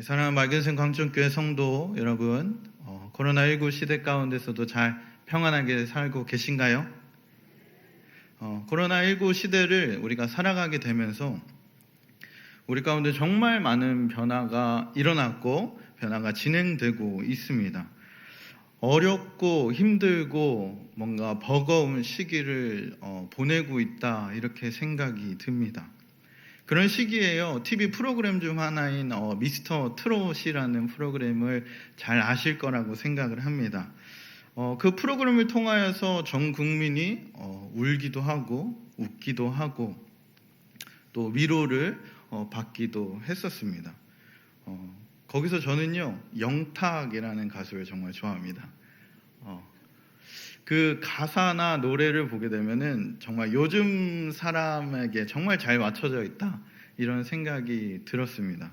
사랑하는 맑은생 광천교회 성도 여러분, 코로나19 시대 가운데서도 잘 평안하게 살고 계신가요? 코로나19 시대를 우리가 살아가게 되면서 우리 가운데 정말 많은 변화가 일어났고 변화가 진행되고 있습니다. 어렵고 힘들고 뭔가 버거운 시기를 보내고 있다, 이렇게 생각이 듭니다. 그런 시기에요, TV 프로그램 중 하나인 미스터 트롯이라는 프로그램을 잘 아실 거라고 생각을 합니다. 그 프로그램을 통하여서 전 국민이 울기도 하고 웃기도 하고 또 위로를 받기도 했었습니다. 거기서 저는요, 영탁이라는 가수를 정말 좋아합니다. 그 가사나 노래를 보게 되면은 정말 요즘 사람에게 정말 잘 맞춰져 있다, 이런 생각이 들었습니다.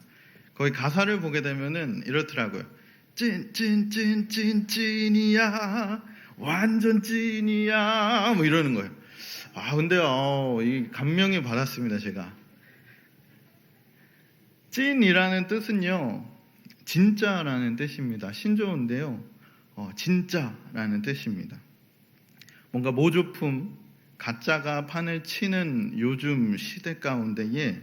거기 가사를 보게 되면은 이렇더라고요. 찐이야, 완전 찐이야, 뭐 이러는 거예요. 근데 이 감명이 받았습니다. 제가 찐이라는 뜻은요, 진짜라는 뜻입니다. 신조어인데요, 진짜라는 뜻입니다. 뭔가 모조품, 가짜가 판을 치는 요즘 시대 가운데에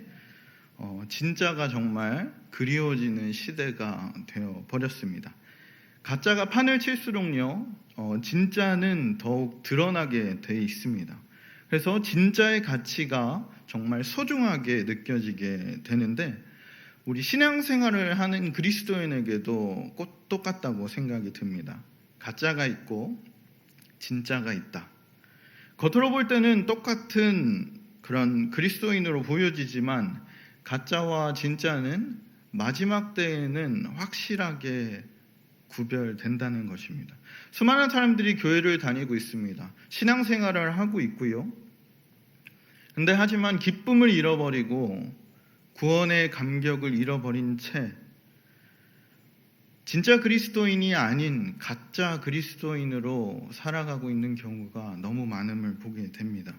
진짜가 정말 그리워지는 시대가 되어 버렸습니다. 가짜가 판을 칠수록요, 진짜는 더욱 드러나게 돼 있습니다. 그래서 진짜의 가치가 정말 소중하게 느껴지게 되는데, 우리 신앙생활을 하는 그리스도인에게도 꼭 똑같다고 생각이 듭니다. 가짜가 있고 진짜가 있다. 겉으로 볼 때는 똑같은 그런 그리스도인으로 보여지지만 가짜와 진짜는 마지막 때에는 확실하게 구별된다는 것입니다. 수많은 사람들이 교회를 다니고 있습니다. 신앙생활을 하고 있고요. 근데 하지만 기쁨을 잃어버리고 구원의 감격을 잃어버린 채 진짜 그리스도인이 아닌 가짜 그리스도인으로 살아가고 있는 경우가 너무 많음을 보게 됩니다.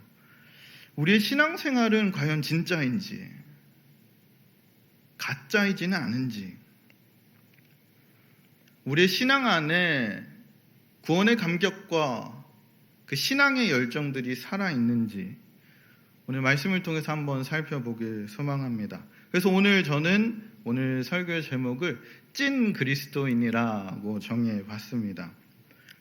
우리의 신앙생활은 과연 진짜인지 가짜이지는 않은지, 우리의 신앙 안에 구원의 감격과 그 신앙의 열정들이 살아있는지 오늘 말씀을 통해서 한번 살펴보길 소망합니다. 그래서 오늘 설교의 제목을 찐 그리스도인이라고 정해봤습니다.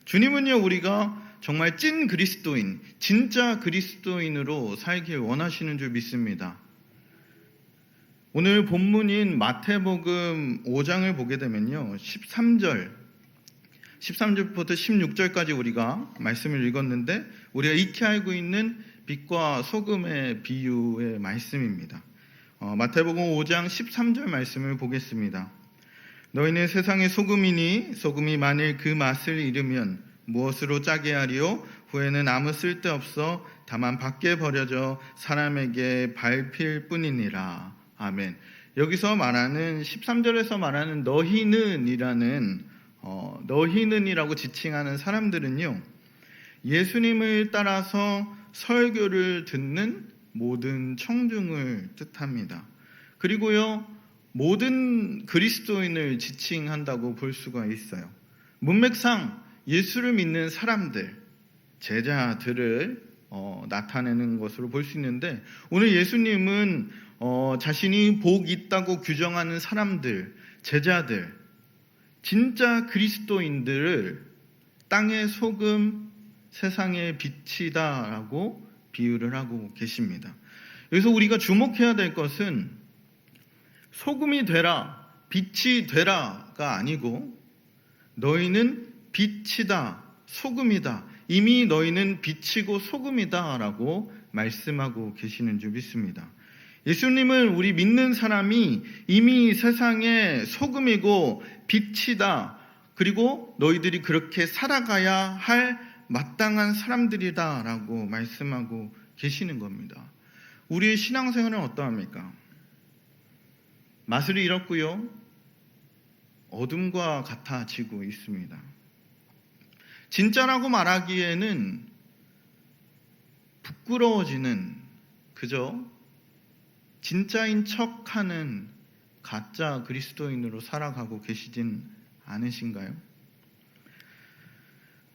주님은요, 우리가 정말 찐 그리스도인, 진짜 그리스도인으로 살길 원하시는 줄 믿습니다. 오늘 본문인 마태복음 5장을 보게 되면요, 13절부터 16절까지 우리가 말씀을 읽었는데, 우리가 익히 알고 있는 빛과 소금의 비유의 말씀입니다. 마태복음 5장 13절 말씀을 보겠습니다. 너희는 세상의 소금이니 소금이 만일 그 맛을 잃으면 무엇으로 짜게 하리요? 후에는 아무 쓸데없어 다만 밖에 버려져 사람에게 밟힐 뿐이니라. 아멘. 여기서 말하는 13절에서 말하는 너희는이라고 지칭하는 사람들은요, 예수님을 따라서 설교를 듣는 모든 청중을 뜻합니다. 그리고요, 모든 그리스도인을 지칭한다고 볼 수가 있어요. 문맥상 예수를 믿는 사람들, 제자들을 나타내는 것으로 볼 수 있는데, 오늘 예수님은 자신이 복 있다고 규정하는 사람들, 제자들, 진짜 그리스도인들을 땅의 소금, 세상의 빛이다라고 비유를 하고 계십니다. 여기서 우리가 주목해야 될 것은 소금이 되라, 빛이 되라가 아니고 너희는 빛이다, 소금이다, 이미 너희는 빛이고 소금이다 라고 말씀하고 계시는 줄 믿습니다. 예수님은 우리 믿는 사람이 이미 세상의 소금이고 빛이다, 그리고 너희들이 그렇게 살아가야 할 마땅한 사람들이다 라고 말씀하고 계시는 겁니다. 우리의 신앙생활은 어떠합니까? 맛을 잃었고요, 어둠과 같아지고 있습니다. 진짜라고 말하기에는 부끄러워지는, 그저 진짜인 척하는 가짜 그리스도인으로 살아가고 계시진 않으신가요?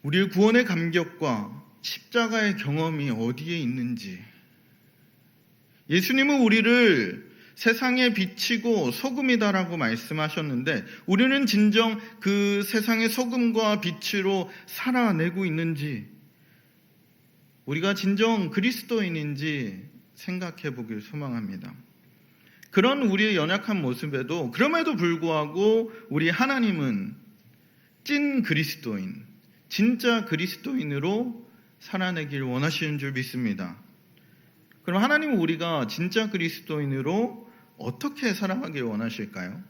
우리의 구원의 감격과 십자가의 경험이 어디에 있는지, 예수님은 우리를 세상에 비치고 소금이다라고 말씀하셨는데 우리는 진정 그 세상의 소금과 빛으로 살아내고 있는지, 우리가 진정 그리스도인인지 생각해 보길 소망합니다. 그런 우리의 연약한 모습에도 그럼에도 불구하고 우리 하나님은 찐 그리스도인, 진짜 그리스도인으로 살아내길 원하시는 줄 믿습니다. 그럼 하나님은 우리가 진짜 그리스도인으로 어떻게 살아가길 원하실까요?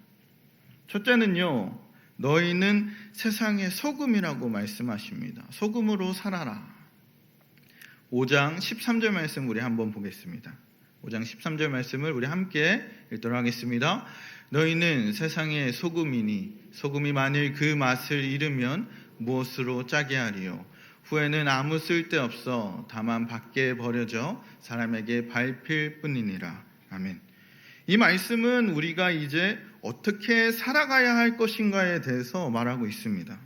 첫째는요, 너희는 세상의 소금이라고 말씀하십니다. 소금으로 살아라. 5장 13절 말씀 우리 한번 보겠습니다. 5장 13절 말씀을 우리 함께 읽도록 하겠습니다. 너희는 세상의 소금이니 소금이 만일 그 맛을 잃으면 무엇으로 짜게 하리요? 후에는 아무 쓸데없어 다만 밖에 버려져 사람에게 밟힐 뿐이니라. 아멘. 이 말씀은 우리가 이제 어떻게 살아가야 할 것인가에 대해서 말하고 있습니다.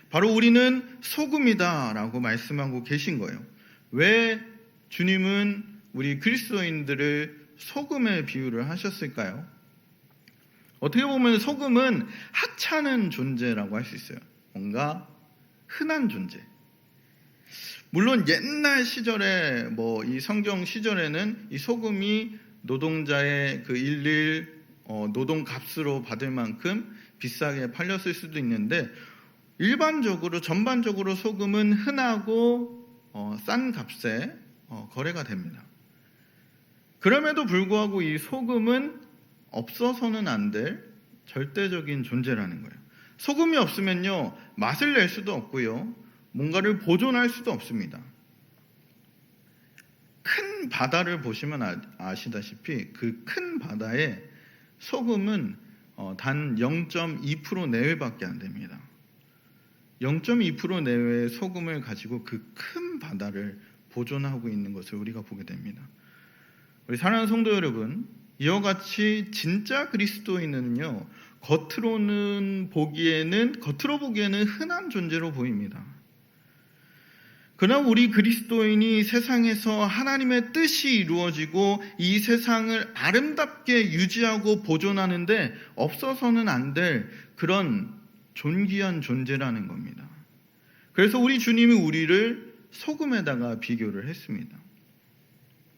바로 우리는 소금이다 라고 말씀하고 계신 거예요. 왜 주님은 우리 그리스도인들을 소금에 비유를 하셨을까요? 어떻게 보면 소금은 하찮은 존재라고 할 수 있어요. 뭔가 흔한 존재. 물론 옛날 시절에 이 성경 시절에는 이 소금이 노동자의 그 일일 노동 값으로 받을 만큼 비싸게 팔렸을 수도 있는데 전반적으로 소금은 흔하고 싼 값에 거래가 됩니다. 그럼에도 불구하고 이 소금은 없어서는 안 될 절대적인 존재라는 거예요. 소금이 없으면요, 맛을 낼 수도 없고요, 뭔가를 보존할 수도 없습니다. 큰 바다를 보시면 아시다시피 그 큰 바다에 소금은 단 0.2% 내외밖에 안 됩니다. 0.2% 내외의 소금을 가지고 그 큰 바다를 보존하고 있는 것을 우리가 보게 됩니다. 우리 사랑하는 성도 여러분, 이와 같이 진짜 그리스도인은요, 겉으로 보기에는 흔한 존재로 보입니다. 그러나 우리 그리스도인이 세상에서 하나님의 뜻이 이루어지고 이 세상을 아름답게 유지하고 보존하는데 없어서는 안 될 그런 존귀한 존재라는 겁니다. 그래서 우리 주님이 우리를 소금에다가 비교를 했습니다.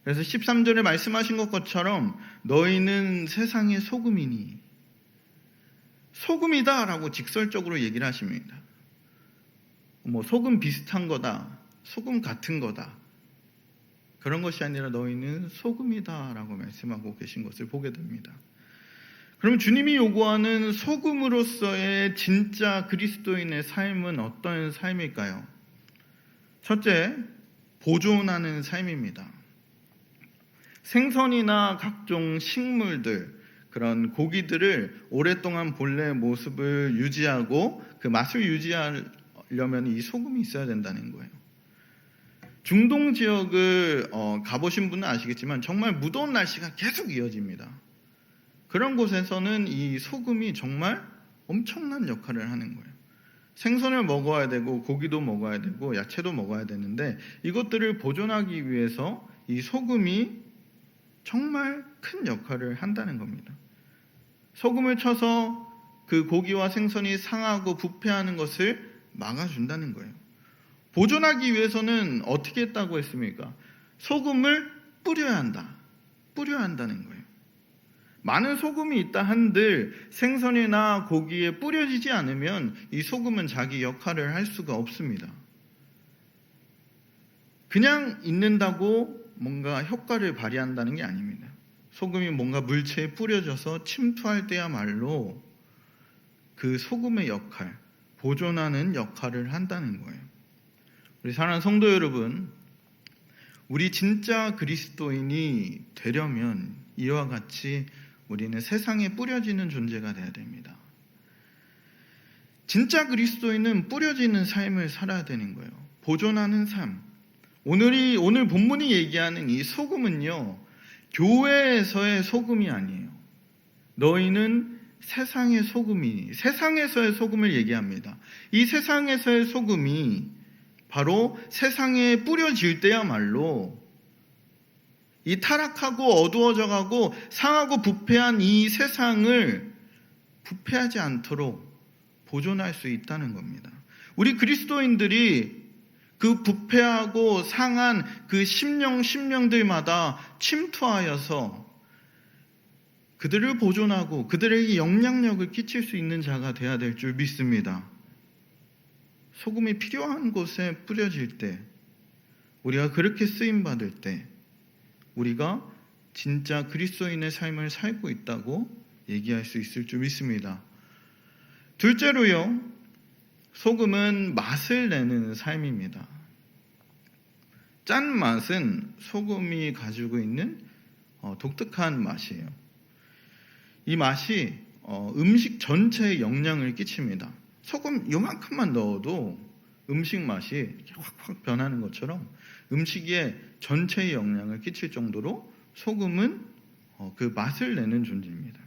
그래서 13절에 말씀하신 것처럼 너희는 세상의 소금이니, 소금이다 라고 직설적으로 얘기를 하십니다. 소금 비슷한 거다, 소금 같은 거다, 그런 것이 아니라 너희는 소금이다 라고 말씀하고 계신 것을 보게 됩니다. 그럼 주님이 요구하는 소금으로서의 진짜 그리스도인의 삶은 어떤 삶일까요? 첫째, 보존하는 삶입니다. 생선이나 각종 식물들, 그런 고기들을 오랫동안 본래의 모습을 유지하고 그 맛을 유지하려면 이 소금이 있어야 된다는 거예요. 중동 지역을 가보신 분은 아시겠지만 정말 무더운 날씨가 계속 이어집니다. 그런 곳에서는 이 소금이 정말 엄청난 역할을 하는 거예요. 생선을 먹어야 되고 고기도 먹어야 되고 야채도 먹어야 되는데 이것들을 보존하기 위해서 이 소금이 정말 큰 역할을 한다는 겁니다. 소금을 쳐서 그 고기와 생선이 상하고 부패하는 것을 막아준다는 거예요. 보존하기 위해서는 어떻게 했다고 했습니까? 소금을 뿌려야 한다는 거예요. 많은 소금이 있다 한들 생선이나 고기에 뿌려지지 않으면 이 소금은 자기 역할을 할 수가 없습니다. 그냥 있는다고 뭔가 효과를 발휘한다는 게 아닙니다. 소금이 뭔가 물체에 뿌려져서 침투할 때야말로 그 소금의 역할, 보존하는 역할을 한다는 거예요. 우리 사랑하는 성도 여러분, 우리 진짜 그리스도인이 되려면 이와 같이 우리는 세상에 뿌려지는 존재가 되어야 됩니다. 진짜 그리스도인은 뿌려지는 삶을 살아야 되는 거예요. 보존하는 삶. 오늘 본문이 얘기하는 이 소금은요, 교회에서의 소금이 아니에요. 너희는 세상의 소금이, 세상에서의 소금을 얘기합니다. 이 세상에서의 소금이 바로 세상에 뿌려질 때야말로 이 타락하고 어두워져가고 상하고 부패한 이 세상을 부패하지 않도록 보존할 수 있다는 겁니다. 우리 그리스도인들이 그 부패하고 상한 그 심령들마다 침투하여서 그들을 보존하고 그들에게 영향력을 끼칠 수 있는 자가 되어야 될 줄 믿습니다. 소금이 필요한 곳에 뿌려질 때, 우리가 그렇게 쓰임받을 때 우리가 진짜 그리스도인의 삶을 살고 있다고 얘기할 수 있을 줄 믿습니다. 둘째로요, 소금은 맛을 내는 삶입니다. 짠맛은 소금이 가지고 있는 독특한 맛이에요. 이 맛이 음식 전체에 영향을 끼칩니다. 소금 요만큼만 넣어도 음식 맛이 이렇게 확확 변하는 것처럼 음식에 전체에 영향을 끼칠 정도로 소금은 그 맛을 내는 존재입니다.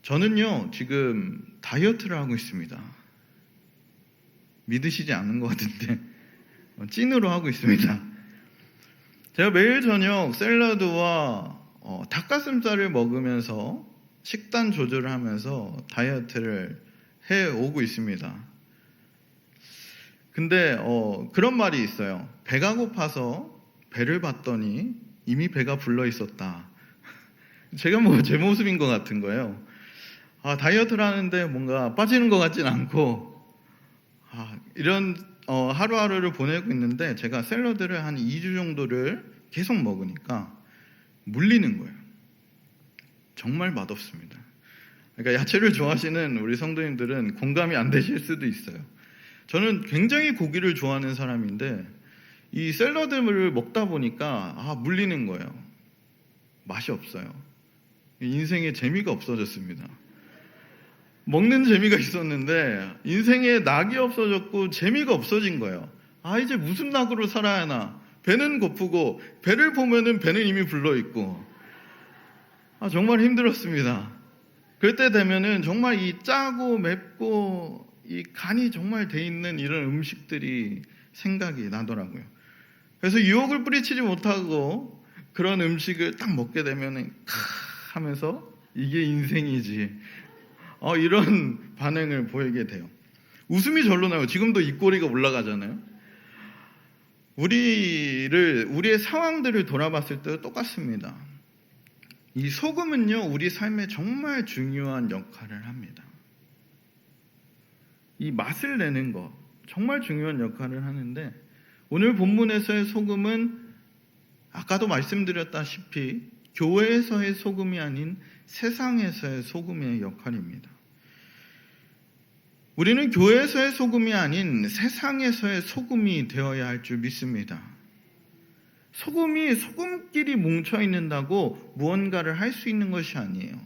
저는요, 지금 다이어트를 하고 있습니다. 믿으시지 않는 것 같은데 찐으로 하고 있습니다. 제가 매일 저녁 샐러드와 닭가슴살을 먹으면서 식단 조절을 하면서 다이어트를 해오고 있습니다. 근데 그런 말이 있어요. 배가 고파서 배를 봤더니 이미 배가 불러 있었다. 제가 제 모습인 것 같은 거예요. 다이어트를 하는데 뭔가 빠지는 것 같진 않고 이런 하루하루를 보내고 있는데 제가 샐러드를 한 2주 정도를 계속 먹으니까 물리는 거예요. 정말 맛없습니다. 그러니까 야채를 좋아하시는 우리 성도님들은 공감이 안 되실 수도 있어요. 저는 굉장히 고기를 좋아하는 사람인데 이 샐러드를 먹다 보니까 물리는 거예요. 맛이 없어요. 인생에 재미가 없어졌습니다. 먹는 재미가 있었는데 인생에 낙이 없어졌고 재미가 없어진 거예요. 이제 무슨 낙으로 살아야 하나. 배는 고프고 배를 보면은 배는 이미 불러있고 정말 힘들었습니다. 그럴 때 되면은 정말 이 짜고 맵고 이 간이 정말 돼 있는 이런 음식들이 생각이 나더라고요. 그래서 유혹을 뿌리치지 못하고 그런 음식을 딱 먹게 되면은 하면서 이게 인생이지. 이런 반응을 보이게 돼요. 웃음이 절로 나요. 지금도 입꼬리가 올라가잖아요. 우리의 상황들을 돌아봤을 때도 똑같습니다. 이 소금은요, 우리 삶에 정말 중요한 역할을 합니다. 이 맛을 내는 것, 정말 중요한 역할을 하는데, 오늘 본문에서의 소금은 아까도 말씀드렸다시피 교회에서의 소금이 아닌 세상에서의 소금의 역할입니다. 우리는 교회에서의 소금이 아닌 세상에서의 소금이 되어야 할 줄 믿습니다. 소금이 소금끼리 뭉쳐있는다고 무언가를 할 수 있는 것이 아니에요.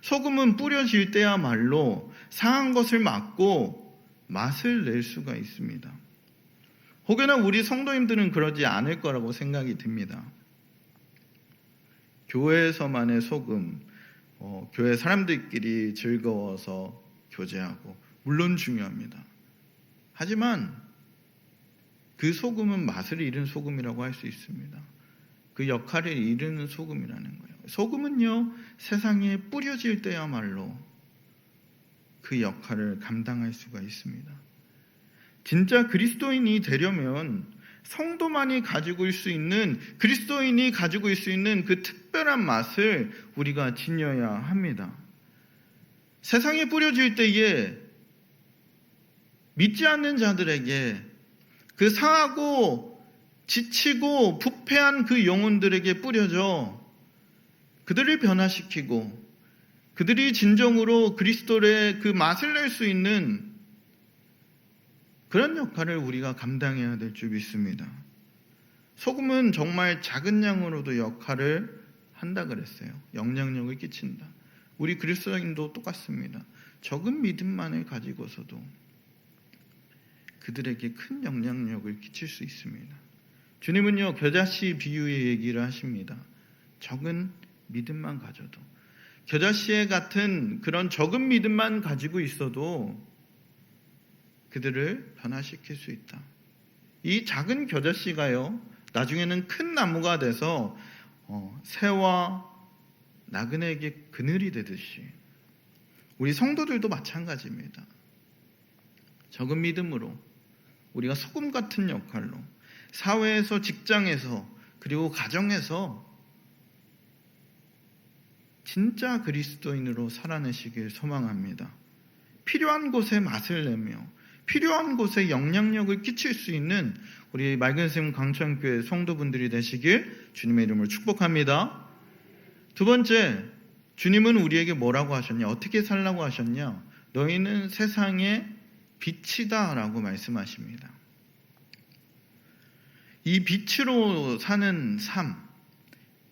소금은 뿌려질 때야말로 상한 것을 막고 맛을 낼 수가 있습니다. 혹여나 우리 성도님들은 그러지 않을 거라고 생각이 듭니다. 교회에서만의 소금, 교회 사람들끼리 즐거워서 교제하고 물론 중요합니다. 하지만 그 소금은 맛을 잃은 소금이라고 할 수 있습니다. 그 역할을 잃은 소금이라는 거예요. 소금은요, 세상에 뿌려질 때야말로 그 역할을 감당할 수가 있습니다. 진짜 그리스도인이 되려면 성도만이 가지고 있을 수 있는, 그리스도인이 가지고 있을 수 있는 그 특별한 맛을 우리가 지녀야 합니다. 세상에 뿌려질 때에 믿지 않는 자들에게, 그 상하고 지치고 부패한 그 영혼들에게 뿌려져 그들을 변화시키고 그들이 진정으로 그리스도의 그 맛을 낼 수 있는 그런 역할을 우리가 감당해야 될 줄 믿습니다. 소금은 정말 작은 양으로도 역할을 한다 그랬어요. 영향력을 끼친다. 우리 그리스도인도 똑같습니다. 적은 믿음만을 가지고서도 그들에게 큰 영향력을 끼칠 수 있습니다. 주님은요, 겨자씨 비유의 얘기를 하십니다. 적은 믿음만 가져도. 겨자씨에 같은 그런 적은 믿음만 가지고 있어도 그들을 변화시킬 수 있다. 이 작은 겨자씨가요, 나중에는 큰 나무가 돼서 새와 나그네에게 그늘이 되듯이 우리 성도들도 마찬가지입니다. 적은 믿음으로 우리가 소금 같은 역할로 사회에서, 직장에서, 그리고 가정에서 진짜 그리스도인으로 살아내시길 소망합니다. 필요한 곳에 맛을 내며 필요한 곳에 영향력을 끼칠 수 있는 우리 맑은샘 강천교회 성도분들이 되시길 주님의 이름으로 축복합니다. 두 번째, 주님은 우리에게 뭐라고 하셨냐? 어떻게 살라고 하셨냐? 너희는 세상의 빛이다 라고 말씀하십니다. 이 빛으로 사는 삶,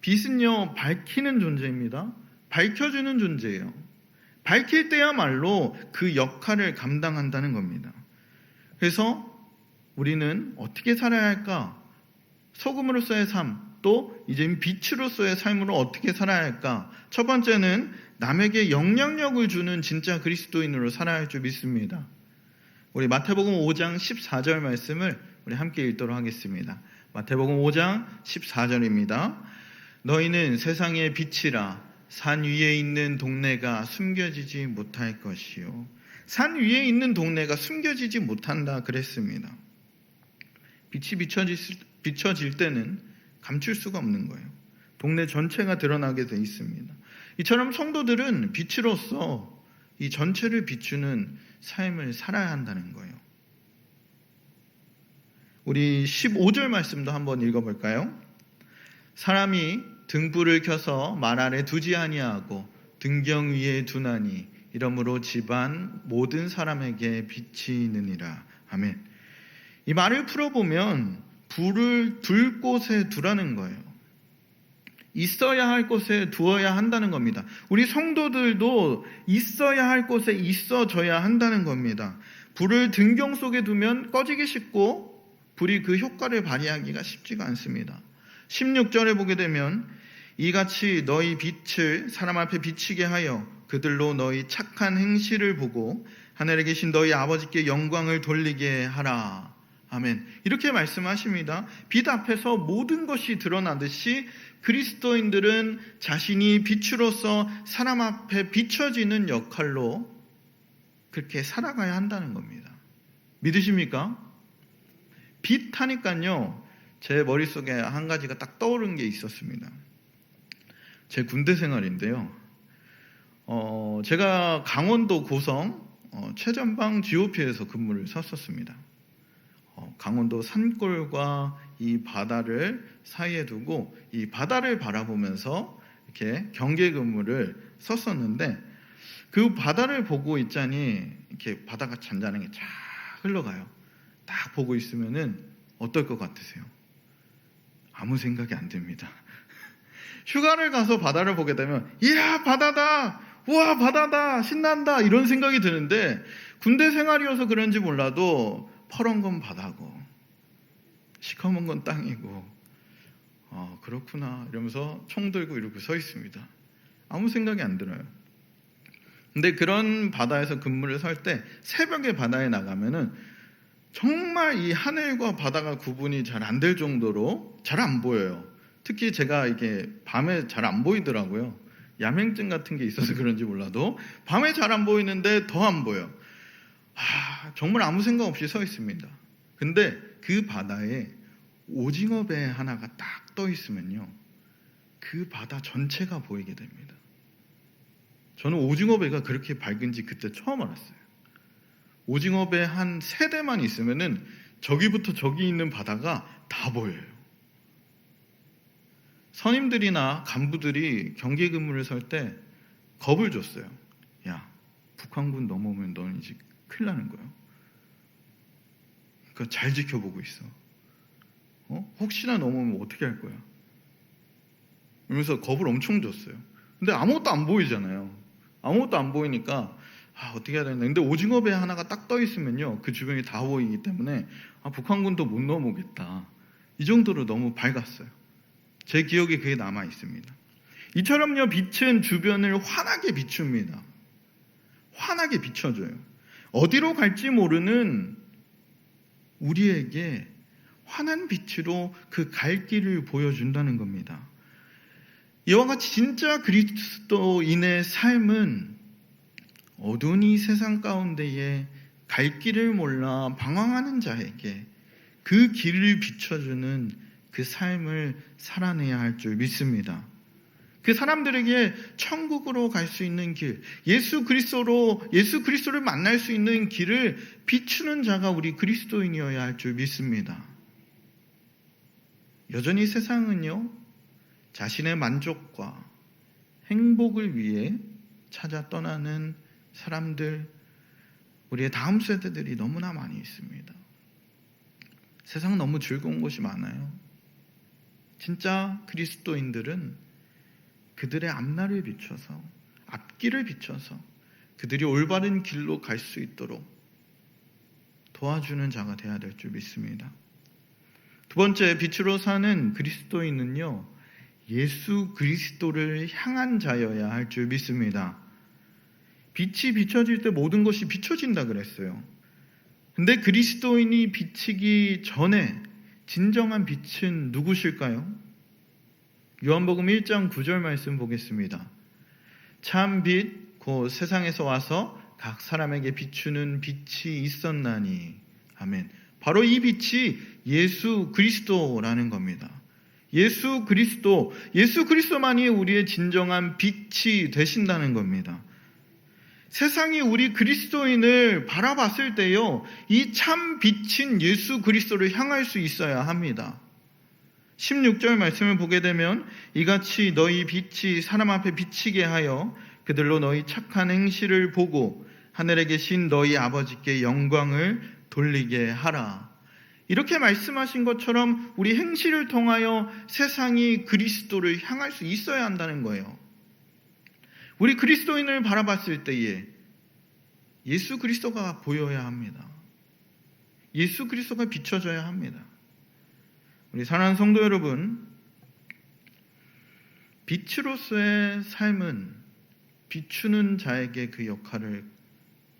빛은요 밝히는 존재입니다. 밝혀주는 존재예요. 밝힐 때야말로 그 역할을 감당한다는 겁니다. 그래서 우리는 어떻게 살아야 할까? 소금으로서의 삶, 또 이제 빛으로서의 삶으로 어떻게 살아야 할까? 첫 번째는 남에게 영향력을 주는 진짜 그리스도인으로 살아야 할 줄 믿습니다. 우리 마태복음 5장 14절 말씀을 우리 함께 읽도록 하겠습니다. 마태복음 5장 14절입니다. 너희는 세상의 빛이라. 산 위에 있는 동네가 숨겨지지 못할 것이요. 산 위에 있는 동네가 숨겨지지 못한다 그랬습니다. 빛이 비춰질 때는 감출 수가 없는 거예요. 동네 전체가 드러나게 돼 있습니다. 이처럼 성도들은 빛으로서 이 전체를 비추는 삶을 살아야 한다는 거예요. 우리 15절 말씀도 한번 읽어볼까요? 사람이 등불을 켜서 말 아래 두지 아니하고 등경 위에 두나니 이러므로 집안 모든 사람에게 빛이 있느니라. 아멘. 이 말을 풀어보면 불을 둘 곳에 두라는 거예요. 있어야 할 곳에 두어야 한다는 겁니다. 우리 성도들도 있어야 할 곳에 있어져야 한다는 겁니다. 불을 등경 속에 두면 꺼지기 쉽고 불이 그 효과를 발휘하기가 쉽지가 않습니다. 16절에 보게 되면 이같이 너희 빛을 사람 앞에 비치게 하여 그들로 너희 착한 행실을 보고 하늘에 계신 너희 아버지께 영광을 돌리게 하라. 아멘. 이렇게 말씀하십니다. 빛 앞에서 모든 것이 드러나듯이 그리스도인들은 자신이 빛으로서 사람 앞에 비춰지는 역할로 그렇게 살아가야 한다는 겁니다. 믿으십니까? 빛 하니까요, 제 머릿속에 한 가지가 딱 떠오른 게 있었습니다. 제 군대 생활인데요. 제가 강원도 고성 최전방 GOP에서 근무를 섰었습니다. 강원도 산골과 이 바다를 사이에 두고 이 바다를 바라보면서 이렇게 경계 근무를 섰었는데 그 바다를 보고 있자니 이렇게 바다가 잔잔하게 쫙 흘러가요. 딱 보고 있으면은 어떨 것 같으세요? 아무 생각이 안 듭니다. 휴가를 가서 바다를 보게 되면 이야 바다다, 우와 바다다, 신난다 이런 생각이 드는데 군대 생활이어서 그런지 몰라도 퍼런 건 바다고 시커먼 건 땅이고 그렇구나 이러면서 총 들고 이렇게 서 있습니다. 아무 생각이 안 들어요. 근데 그런 바다에서 근무를 설 때 새벽에 바다에 나가면은 정말 이 하늘과 바다가 구분이 잘 안 될 정도로 잘 안 보여요. 특히 제가 이게 밤에 잘 안 보이더라고요. 야맹증 같은 게 있어서 그런지 몰라도 밤에 잘 안 보이는데 더 안 보여. 정말 아무 생각 없이 서 있습니다. 근데 그 바다에 오징어 배 하나가 딱 떠 있으면요, 그 바다 전체가 보이게 됩니다. 저는 오징어 배가 그렇게 밝은지 그때 처음 알았어요. 오징어 배 한 3대만 있으면은 저기부터 저기 있는 바다가 다 보여요. 선임들이나 간부들이 경계 근무를 설 때 겁을 줬어요. 야, 북한군 넘어오면 너는 이제 큰일 나는 거야. 그러니까 잘 지켜보고 있어. 혹시나 넘어오면 어떻게 할 거야? 이러면서 겁을 엄청 줬어요. 근데 아무것도 안 보이잖아요. 아무것도 안 보이니까 어떻게 해야 되나. 근데 오징어 배 하나가 딱 떠 있으면요, 그 주변이 다 보이기 때문에 북한군도 못 넘어오겠다. 이 정도로 너무 밝았어요. 제 기억에 그게 남아 있습니다. 이처럼요, 빛은 주변을 환하게 비춥니다. 환하게 비춰줘요. 어디로 갈지 모르는 우리에게 환한 빛으로 그 갈 길을 보여준다는 겁니다. 이와 같이 진짜 그리스도인의 삶은 어두운 이 세상 가운데에 갈 길을 몰라 방황하는 자에게 그 길을 비춰주는 그 삶을 살아내야 할 줄 믿습니다. 그 사람들에게 천국으로 갈 수 있는 길, 예수 그리스도를 만날 수 있는 길을 비추는 자가 우리 그리스도인이어야 할 줄 믿습니다. 여전히 세상은요, 자신의 만족과 행복을 위해 찾아 떠나는 사람들, 우리의 다음 세대들이 너무나 많이 있습니다. 세상은 너무 즐거운 곳이 많아요. 진짜 그리스도인들은 그들의 앞날을 비춰서, 앞길을 비춰서 그들이 올바른 길로 갈 수 있도록 도와주는 자가 되어야 될 줄 믿습니다. 두 번째, 빛으로 사는 그리스도인은요, 예수 그리스도를 향한 자여야 할 줄 믿습니다. 빛이 비춰질 때 모든 것이 비춰진다 그랬어요. 근데 그리스도인이 비치기 전에 진정한 빛은 누구실까요? 요한복음 1장 9절 말씀 보겠습니다. 참 빛, 곧 세상에서 와서 각 사람에게 비추는 빛이 있었나니. 아멘. 바로 이 빛이 예수 그리스도라는 겁니다. 예수 그리스도만이 우리의 진정한 빛이 되신다는 겁니다. 세상이 우리 그리스도인을 바라봤을 때요, 이 참 빛인 예수 그리스도를 향할 수 있어야 합니다. 16절 말씀을 보게 되면 이같이 너희 빛이 사람 앞에 비치게 하여 그들로 너희 착한 행실을 보고 하늘에 계신 너희 아버지께 영광을 돌리게 하라. 이렇게 말씀하신 것처럼 우리 행실을 통하여 세상이 그리스도를 향할 수 있어야 한다는 거예요. 우리 그리스도인을 바라봤을 때에 예수 그리스도가 보여야 합니다. 예수 그리스도가 비춰져야 합니다. 우리 사랑하는 성도 여러분, 빛으로서의 삶은 비추는 자에게 그 역할을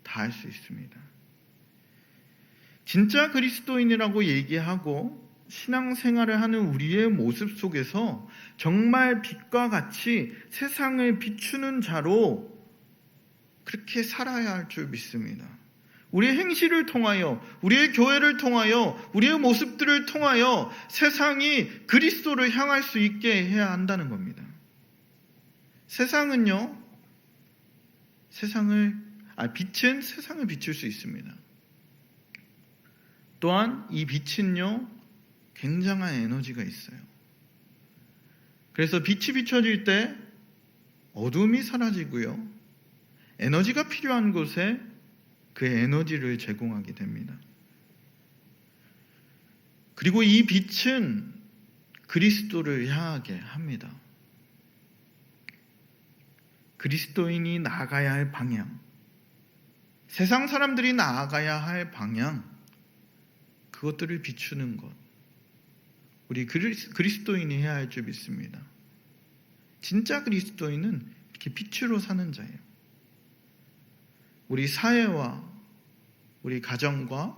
다할 수 있습니다. 진짜 그리스도인이라고 얘기하고 신앙생활을 하는 우리의 모습 속에서 정말 빛과 같이 세상을 비추는 자로 그렇게 살아야 할 줄 믿습니다. 우리의 행실을 통하여, 우리의 교회를 통하여, 우리의 모습들을 통하여 세상이 그리스도를 향할 수 있게 해야 한다는 겁니다. 빛은 세상을 비출 수 있습니다. 또한 이 빛은요, 굉장한 에너지가 있어요. 그래서 빛이 비춰질 때 어둠이 사라지고요, 에너지가 필요한 곳에 그 에너지를 제공하게 됩니다. 그리고 이 빛은 그리스도를 향하게 합니다. 그리스도인이 나아가야 할 방향, 세상 사람들이 나아가야 할 방향, 그것들을 비추는 것, 우리 그리스도인이 해야 할 줄 믿습니다. 진짜 그리스도인은 이렇게 빛으로 사는 자예요. 우리 사회와 우리 가정과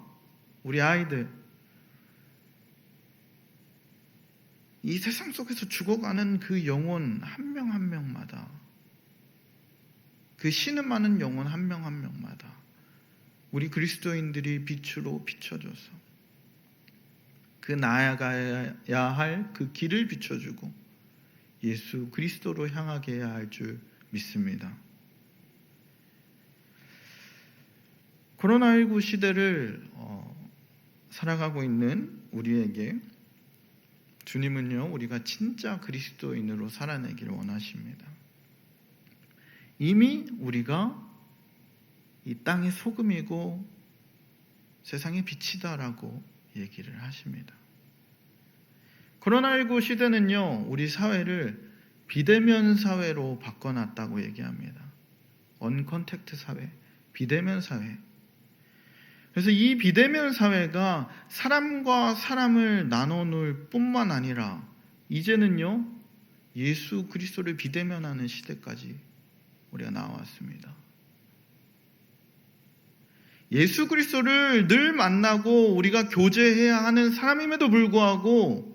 우리 아이들, 이 세상 속에서 죽어가는 그 영혼 한 명 한 명마다, 그 신음하는 영혼 한 명 한 명마다 우리 그리스도인들이 빛으로 비춰줘서 그 나아가야 할 그 길을 비춰주고 예수 그리스도로 향하게 해야 할 줄 믿습니다. 코로나19 시대를 살아가고 있는 우리에게 주님은요, 우리가 진짜 그리스도인으로 살아내기를 원하십니다. 이미 우리가 이 땅의 소금이고 세상의 빛이다라고 얘기를 하십니다. 코로나19 시대는요, 우리 사회를 비대면 사회로 바꿔놨다고 얘기합니다. 언컨택트 사회, 비대면 사회. 그래서 이 비대면 사회가 사람과 사람을 나눠 놓을 뿐만 아니라 이제는요, 예수 그리스도를 비대면하는 시대까지 우리가 나왔습니다. 예수 그리스도를 늘 만나고 우리가 교제해야 하는 사람임에도 불구하고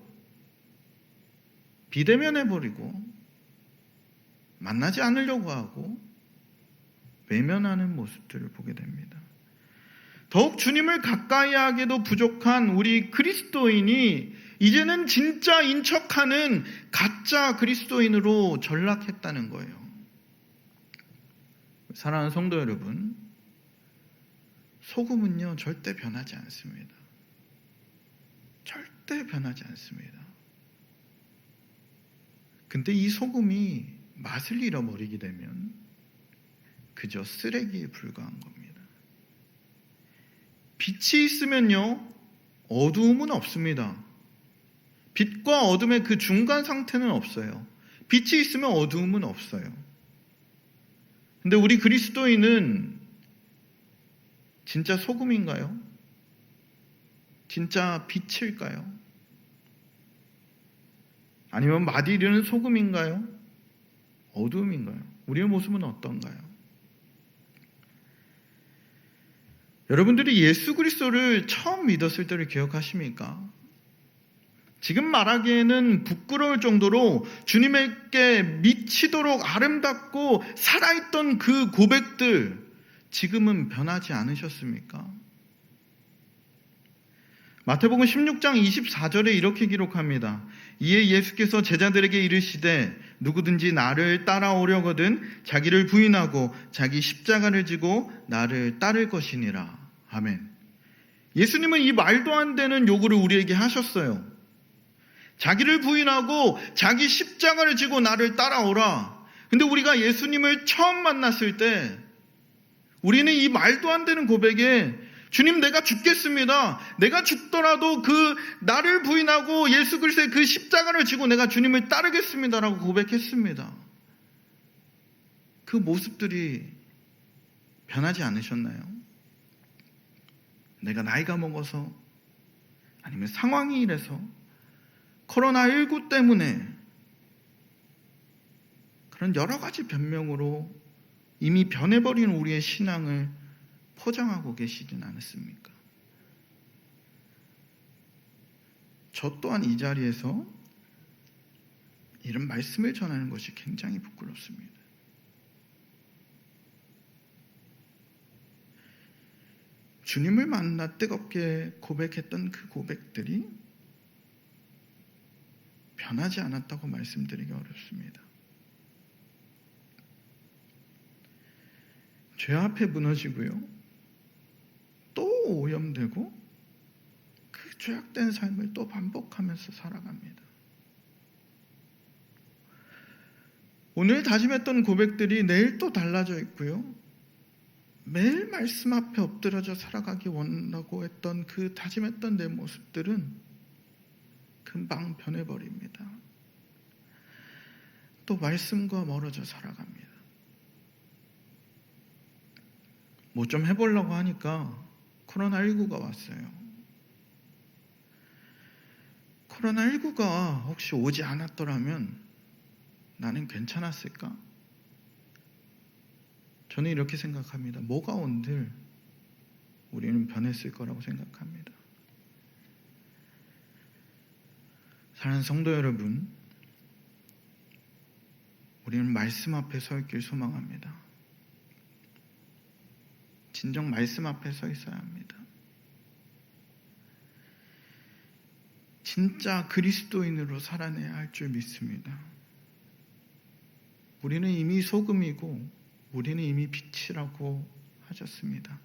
비대면해버리고 만나지 않으려고 하고 외면하는 모습들을 보게 됩니다. 더욱 주님을 가까이 하기도 부족한 우리 그리스도인이 이제는 진짜인 척하는 가짜 그리스도인으로 전락했다는 거예요. 사랑하는 성도 여러분, 소금은요 절대 변하지 않습니다. 절대 변하지 않습니다. 근데 이 소금이 맛을 잃어버리게 되면 그저 쓰레기에 불과한 겁니다. 빛이 있으면요 어두움은 없습니다. 빛과 어둠의 그 중간 상태는 없어요. 빛이 있으면 어두움은 없어요. 근데 우리 그리스도인은 진짜 소금인가요? 진짜 빛일까요? 아니면 맛 잃는 소금인가요? 어두움인가요? 우리의 모습은 어떤가요? 여러분들이 예수 그리스도를 처음 믿었을 때를 기억하십니까? 지금 말하기에는 부끄러울 정도로 주님에게 미치도록 아름답고 살아있던 그 고백들, 지금은 변하지 않으셨습니까? 마태복음 16장 24절에 이렇게 기록합니다. 이에 예수께서 제자들에게 이르시되 누구든지 나를 따라오려거든 자기를 부인하고 자기 십자가를 지고 나를 따를 것이니라. 아멘. 예수님은 이 말도 안 되는 요구를 우리에게 하셨어요. 자기를 부인하고 자기 십자가를 지고 나를 따라오라. 근데 우리가 예수님을 처음 만났을 때 우리는 이 말도 안 되는 고백에 주님 내가 죽겠습니다. 내가 죽더라도 그 나를 부인하고 예수 그리스도의 그 십자가를 지고 내가 주님을 따르겠습니다라고 고백했습니다. 그 모습들이 변하지 않으셨나요? 내가 나이가 먹어서 아니면 상황이 이래서 코로나19 때문에 그런 여러 가지 변명으로 이미 변해버린 우리의 신앙을 포장하고 계시진 않았습니까? 저 또한 이 자리에서 이런 말씀을 전하는 것이 굉장히 부끄럽습니다. 주님을 만나 뜨겁게 고백했던 그 고백들이 변하지 않았다고 말씀드리기 어렵습니다. 죄 앞에 무너지고요. 또 오염되고 그 죄악된 삶을 또 반복하면서 살아갑니다. 오늘 다짐했던 고백들이 내일 또 달라져 있고요. 매일 말씀 앞에 엎드려져 살아가기 원하고 했던 그 다짐했던 내 모습들은 금방 변해버립니다. 또 말씀과 멀어져 살아갑니다. 뭐 좀 해보려고 하니까 코로나19가 왔어요. 코로나19가 혹시 오지 않았더라면 나는 괜찮았을까? 저는 이렇게 생각합니다. 뭐가 온들 우리는 변했을 거라고 생각합니다. 사랑하는 성도 여러분, 우리는 말씀 앞에 서 있길 소망합니다. 진정 말씀 앞에 서 있어야 합니다. 진짜 그리스도인으로 살아내야 할 줄 믿습니다. 우리는 이미 소금이고 우리는 이미 빛이라고 하셨습니다.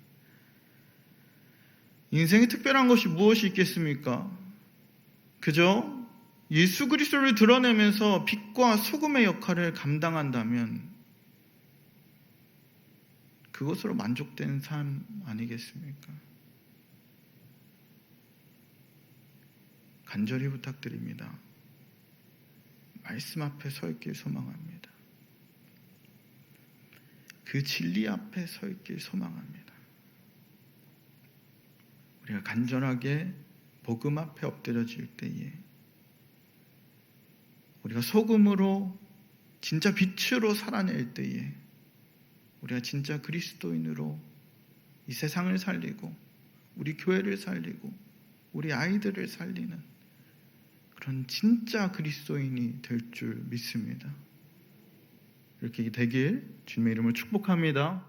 인생에 특별한 것이 무엇이 있겠습니까? 그저 예수 그리스도를 드러내면서 빛과 소금의 역할을 감당한다면 그것으로 만족된 삶 아니겠습니까? 간절히 부탁드립니다. 말씀 앞에 서 있길 소망합니다. 그 진리 앞에 서 있길 소망합니다. 우리가 간절하게 복음 앞에 엎드려질 때에 우리가 소금으로 진짜 빛으로 살아낼 때에 우리가 진짜 그리스도인으로 이 세상을 살리고 우리 교회를 살리고 우리 아이들을 살리는 그런 진짜 그리스도인이 될 줄 믿습니다. 이렇게 되길 주님의 이름으로 축복합니다.